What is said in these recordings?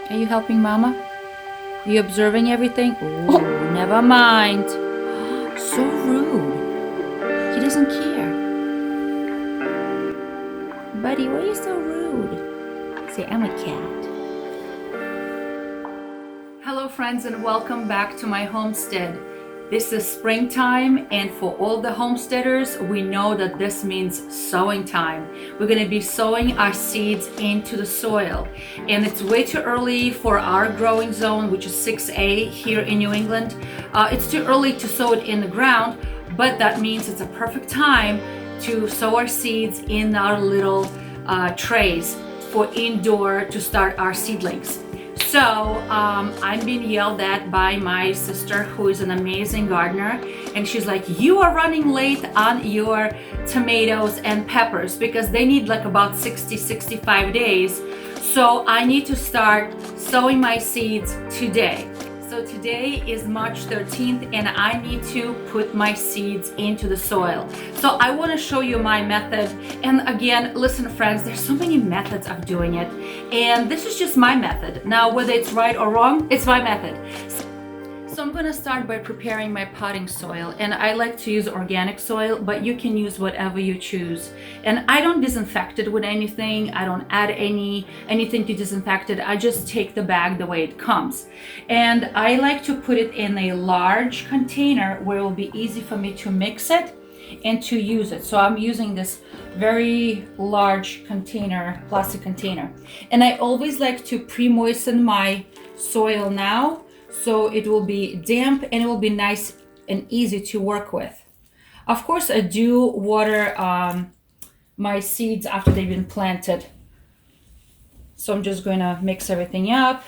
Are you helping Mama? Are you observing everything? Ooh, never mind. So rude. He doesn't care. Buddy, why are you so rude? Say, I'm a cat. Hello friends and welcome back to my homestead. This is springtime, and for all the homesteaders, we know that this means sowing time. We're going to be sowing our seeds into the soil, and it's way too early for our growing zone, which is 6A here in New England. It's too early to sow it in the ground, but that means it's a perfect time to sow our seeds in our little trays for indoor to start our seedlings. So I'm being yelled at by my sister, who is an amazing gardener, and she's like, you are running late on your tomatoes and peppers because they need like about 65 days. So I need to start sowing my seeds today. So today is March 13th and I need to put my seeds into the soil. So I want to show you my method. And again, listen friends, there's so many methods of doing it. And this is just my method. Now, whether it's right or wrong, it's my method. So I'm going to start by preparing my potting soil, and I like to use organic soil, but you can use whatever you choose. And I don't disinfect it with anything. I don't add anything to disinfect it. I just take the bag the way it comes. And I like to put it in a large container where it will be easy for me to mix it and to use it. So I'm using this very large container, plastic container. And I always like to pre-moisten my soil now, so it will be damp and it will be nice and easy to work with. Of course, I do water my seeds after they've been planted. So I'm just going to mix everything up.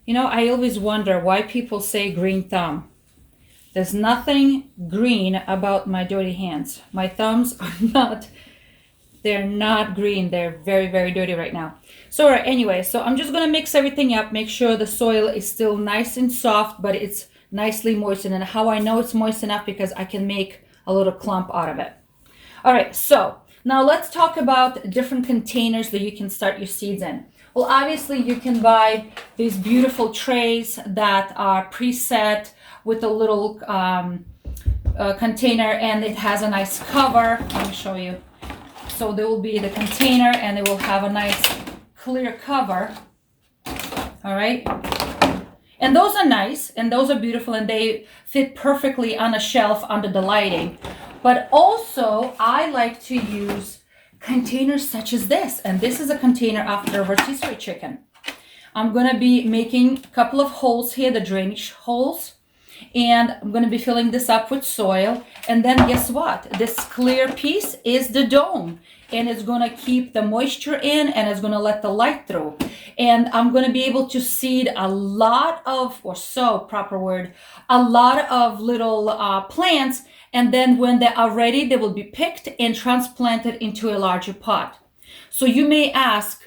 You know, I always wonder why people say green thumb. There's nothing green about my dirty hands. My thumbs are not, they're not green. They're very, very dirty right now. So anyway, so I'm just gonna mix everything up, make sure the soil is still nice and soft, but it's nicely moistened. And how I know it's moist enough, because I can make a little clump out of it. All right, so now let's talk about different containers that you can start your seeds in. Well, obviously you can buy these beautiful trays that are preset with a little container, and it has a nice cover. Let me show you. So there will be the container and it will have a nice clear cover. All right. And those are nice and those are beautiful and they fit perfectly on a shelf under the lighting. But also I like to use containers such as this. And this is a container after rotisserie chicken. I'm going to be making a couple of holes here, the drainage holes. And I'm going to be filling this up with soil. And then guess what? This clear piece is the dome. And it's going to keep the moisture in and it's going to let the light through. And I'm going to be able to seed a lot of, or sow, proper word, a lot of little plants. And then when they are ready, they will be picked and transplanted into a larger pot. So you may ask,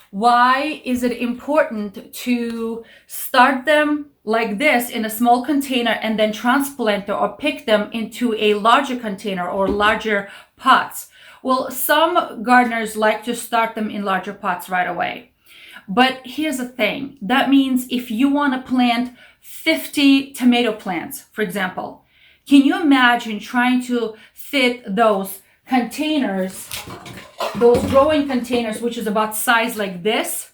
why is it important to start them like this in a small container and then transplant or pick them into a larger container or larger pots? Well, some gardeners like to start them in larger pots right away. But here's the thing. That means if you want to plant 50 tomato plants, for example, can you imagine trying to fit those containers, those growing containers, which is about size like this,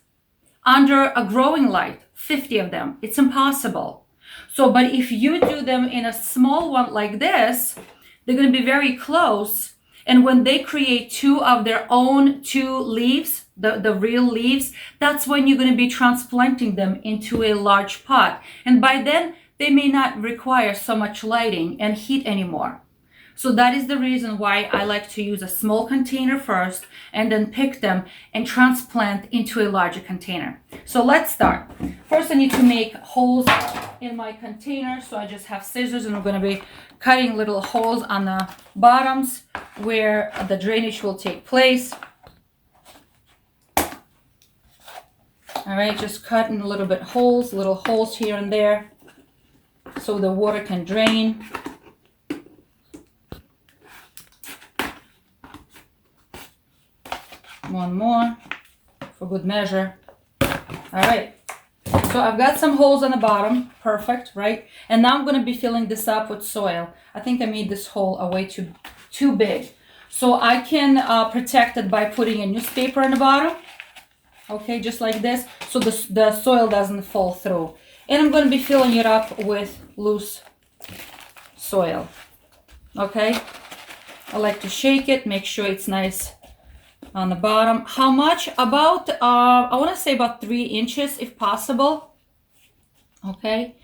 under a growing light, 50 of them? It's impossible. So, but if you do them in a small one like this, they're going to be very close. And when they create two of their own two leaves, the real leaves, that's when you're going to be transplanting them into a large pot. And by then, they may not require so much lighting and heat anymore. So that is the reason why I like to use a small container first and then pick them and transplant into a larger container. So let's start. First, I need to make holes in my container. So I just have scissors and I'm going to be cutting little holes on the bottoms where the drainage will take place. All right, just cutting a little bit holes, little holes here and there so the water can drain. One more for good measure. All right. So I've got some holes on the bottom, perfect, right? And now I'm gonna be filling this up with soil. I think I made this hole a way too big. So I can protect it by putting a newspaper on the bottom, okay, just like this, so the soil doesn't fall through. And I'm gonna be filling it up with loose soil, okay? I like to shake it, make sure it's nice on the bottom. How much? About, I wanna say about 3 inches if possible. Okay,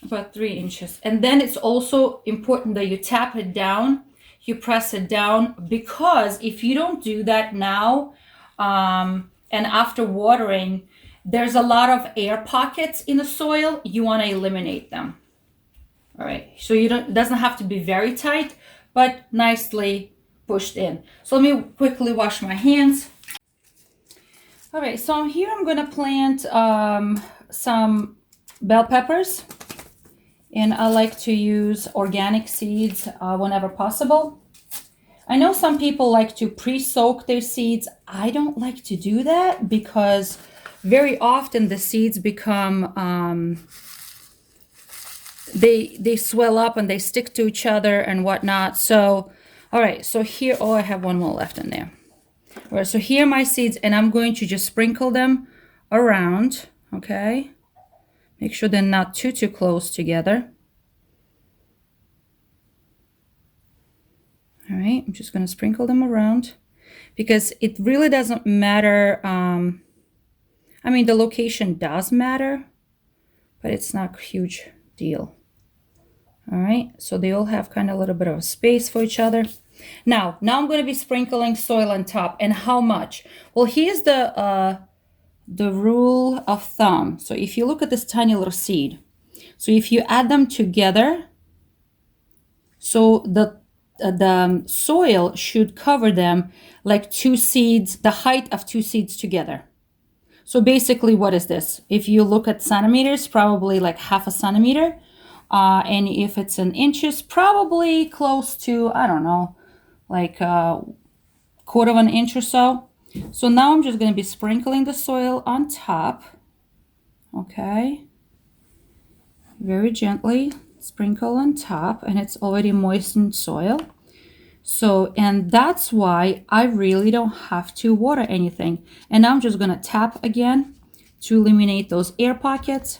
about 3 inches. And then it's also important that you tap it down, you press it down, because if you don't do that now, and after watering, there's a lot of air pockets in the soil. You wanna eliminate them. All right, so it doesn't have to be very tight, but nicely pushed in. So let me quickly wash my hands. All right, so here I'm gonna plant some bell peppers, and I like to use organic seeds whenever possible. I know some people like to pre-soak their seeds. I don't like to do that because very often the seeds become they swell up and they stick to each other and whatnot. So all right, so here, oh, I have one more left in there. All right, so here are my seeds, and I'm going to just sprinkle them around, okay? Make sure they're not too close together. All right, I'm just gonna sprinkle them around because it really doesn't matter. I mean, the location does matter, but it's not a huge deal. All right, so they all have kind of a little bit of space for each other. Now I'm going to be sprinkling soil on top. And how much? Well, here's the rule of thumb. So if you look at this tiny little seed, so if you add them together, so the soil should cover them like 2 seeds, the height of 2 seeds together. So basically, what is this? If you look at centimeters, probably like 1/2 centimeter. And if it's in inches, probably close to, I don't know, like 1/4 inch or so. So now I'm just going to be sprinkling the soil on top. Okay. Very gently sprinkle on top, and it's already moistened soil. So, and that's why I really don't have to water anything. And now I'm just going to tap again to eliminate those air pockets.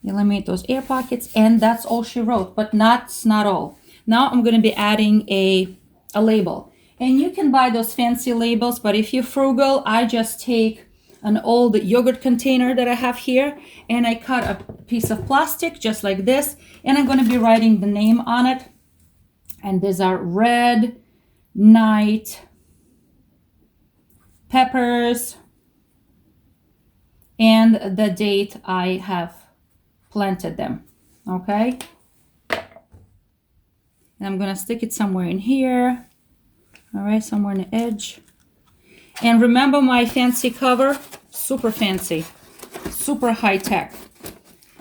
Eliminate those air pockets, and that's all she wrote, but that's not all. Now I'm going to be adding a label, and you can buy those fancy labels, but if you're frugal, I just take an old yogurt container that I have here, and I cut a piece of plastic just like this, and I'm going to be writing the name on it. And these are red night peppers and the date I have planted them. Okay, and I'm gonna stick it somewhere in here. All right, somewhere in the edge. And remember my fancy cover, super fancy, super high tech.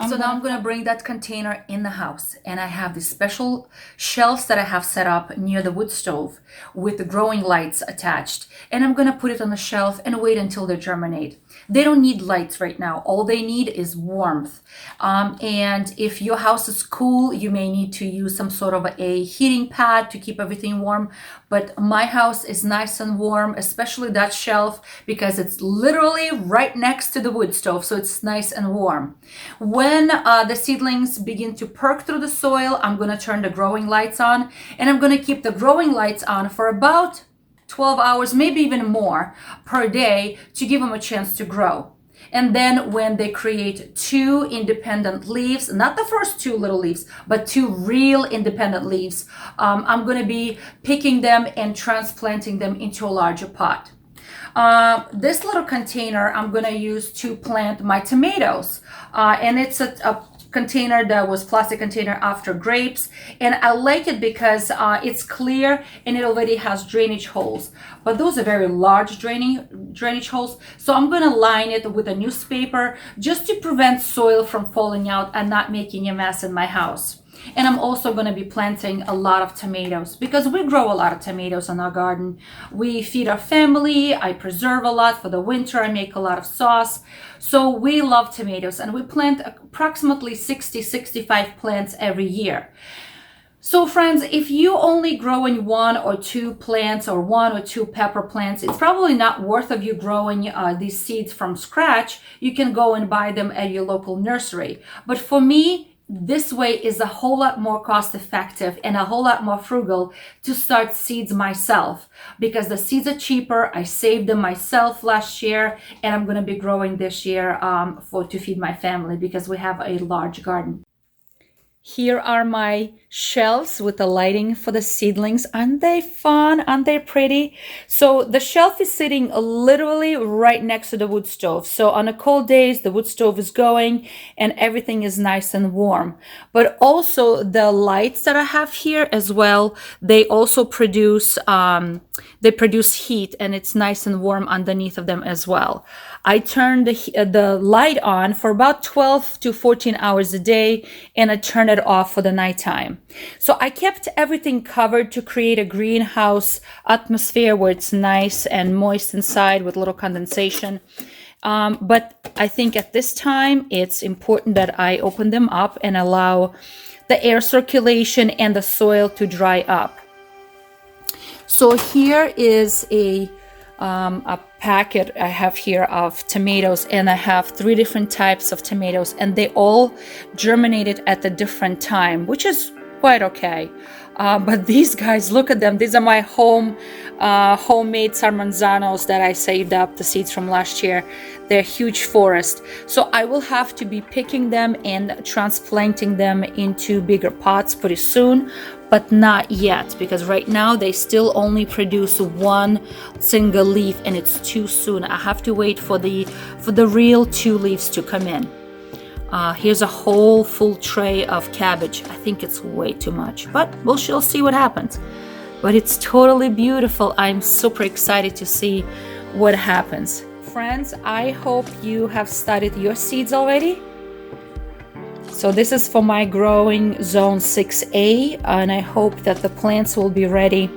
So now I'm gonna bring that container in the house, and I have these special shelves that I have set up near the wood stove with the growing lights attached. And I'm gonna put it on the shelf and wait until they germinate. They don't need lights right now. All they need is warmth. And if your house is cool, you may need to use some sort of a heating pad to keep everything warm. But my house is nice and warm, especially that shelf, because it's literally right next to the wood stove. So it's nice and warm. When the seedlings begin to perk through the soil, I'm going to turn the growing lights on, and I'm going to keep the growing lights on for about 12 hours, maybe even more per day, to give them a chance to grow. And then when they create 2 independent leaves, not the first 2 little leaves, but 2 real independent leaves, I'm going to be picking them and transplanting them into a larger pot. This little container I'm going to use to plant my tomatoes, and it's a container that was plastic container after grapes, and I like it because it's clear and it already has drainage holes, but those are very large drainage holes, so I'm going to line it with a newspaper just to prevent soil from falling out and not making a mess in my house. And I'm also going to be planting a lot of tomatoes because we grow a lot of tomatoes in our garden. We feed our family. I preserve a lot for the winter. I make a lot of sauce. So we love tomatoes, and we plant approximately 65 plants every year. So friends, if you only growing 1 or 2 plants or 1 or 2 pepper plants, it's probably not worth of you growing these seeds from scratch. You can go and buy them at your local nursery. But for me, this way is a whole lot more cost effective and a whole lot more frugal to start seeds myself, because the seeds are cheaper. I saved them myself last year, and I'm going to be growing this year to feed my family because we have a large garden. Here are my shelves with the lighting for the seedlings. Aren't they fun? Aren't they pretty? So the shelf is sitting literally right next to the wood stove. So on the cold days, the wood stove is going and everything is nice and warm. But also the lights that I have here as well, they also produce heat, and it's nice and warm underneath of them as well. I turn the light on for about 12 to 14 hours a day, and I turn it off for the nighttime. So I kept everything covered to create a greenhouse atmosphere where it's nice and moist inside with little condensation. But I think at this time, it's important that I open them up and allow the air circulation and the soil to dry up. So here is a packet I have here of tomatoes, and I have 3 different types of tomatoes, and they all germinated at a different time, which is quite okay. But these guys, look at them. These are my homemade Sarmanzanos that I saved up the seeds from last year. They're huge forest. So I will have to be picking them and transplanting them into bigger pots pretty soon, but not yet, because right now they still only produce 1 single leaf, and it's too soon. I have to wait for the real 2 leaves to come in. Here's a whole full tray of cabbage. I think it's way too much, but we'll see what happens. But it's totally beautiful. I'm super excited to see what happens. Friends, I hope you have started your seeds already. So this is for my growing zone 6A, and I hope that the plants will be ready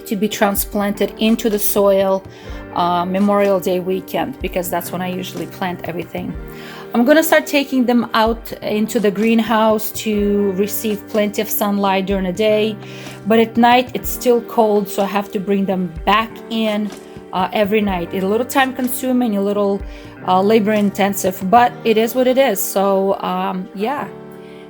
to be transplanted into the soil Memorial Day weekend, because that's when I usually plant everything. I'm gonna start taking them out into the greenhouse to receive plenty of sunlight during the day, but at night it's still cold, so I have to bring them back in every night. It's a little time consuming, a little labor intensive, but it is what it is. So yeah.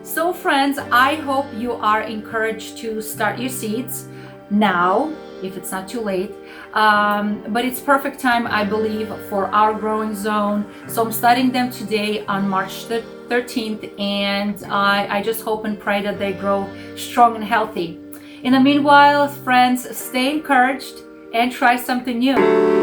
So friends, I hope you are encouraged to start your seeds now, if it's not too late. But it's perfect time, I believe, for our growing zone. So I'm starting them today on March 13th, and I just hope and pray that they grow strong and healthy. In the meanwhile, friends, stay encouraged and try something new.